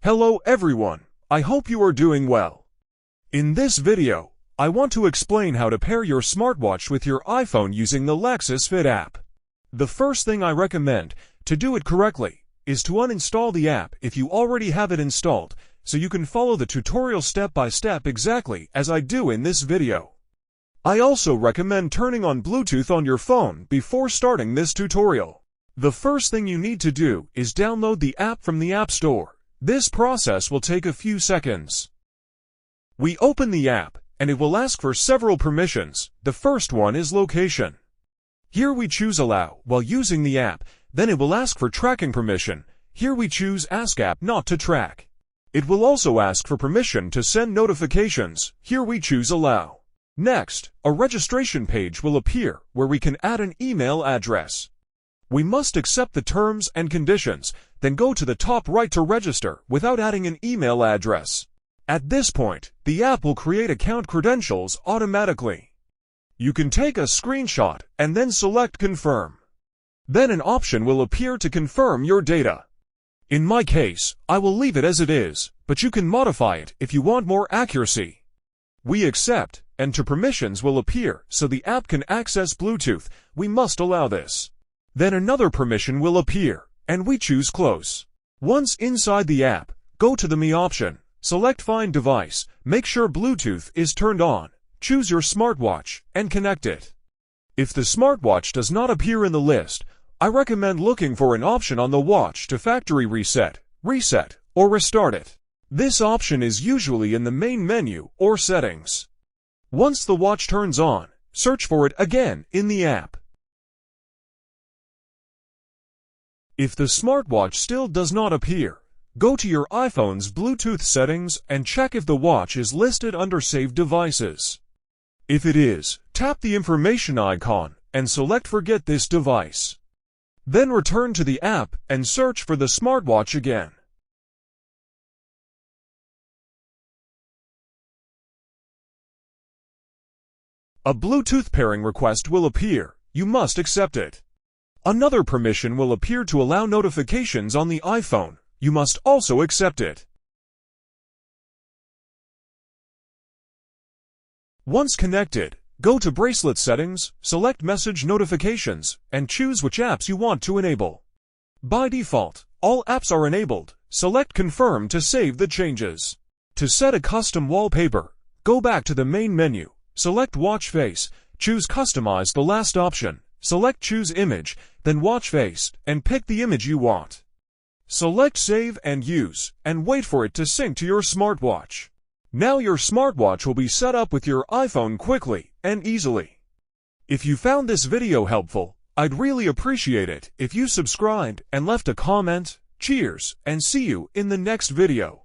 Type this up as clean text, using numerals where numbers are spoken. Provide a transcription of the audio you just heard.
Hello everyone, I hope you are doing well. In this video, I want to explain how to pair your smartwatch with your iPhone using the Laxas Fit app. The first thing I recommend, to do it correctly, is to uninstall the app if you already have it installed, so you can follow the tutorial step by step exactly as I do in this video. I also recommend turning on Bluetooth on your phone before starting this tutorial. The first thing you need to do is download the app from the App Store. This process will take a few seconds. We open the app, and it will ask for several permissions. The first one is location. Here we choose Allow while using the app, then it will ask for tracking permission. Here we choose Ask App Not to Track. It will also ask for permission to send notifications. Here we choose Allow. Next, a registration page will appear where we can add an email address. We must accept the terms and conditions, then go to the top right to register without adding an email address. At this point, the app will create account credentials automatically. You can take a screenshot and then select Confirm. Then an option will appear to confirm your data. In my case, I will leave it as it is, but you can modify it if you want more accuracy. We accept, and to permissions will appear so the app can access Bluetooth. We must allow this. Then another permission will appear, and we choose Close. Once inside the app, go to the Me option, select Find Device, make sure Bluetooth is turned on, choose your smartwatch, and connect it. If the smartwatch does not appear in the list, I recommend looking for an option on the watch to factory reset, or restart it. This option is usually in the main menu or settings. Once the watch turns on, search for it again in the app. If the smartwatch still does not appear, go to your iPhone's Bluetooth settings and check if the watch is listed under Saved Devices. If it is, tap the information icon and select Forget this device. Then return to the app and search for the smartwatch again. A Bluetooth pairing request will appear. You must accept it. Another permission will appear to allow notifications on the iPhone. You must also accept it. Once connected, go to Bracelet Settings, select Message Notifications, and choose which apps you want to enable. By default, all apps are enabled. Select Confirm to save the changes. To set a custom wallpaper, go back to the main menu, select Watch Face, choose Customize the last option. Select Choose Image, then Watch Face, and pick the image you want. Select Save and Use, and wait for it to sync to your smartwatch. Now your smartwatch will be set up with your iPhone quickly and easily. If you found this video helpful, I'd really appreciate it if you subscribed and left a comment. Cheers, and see you in the next video.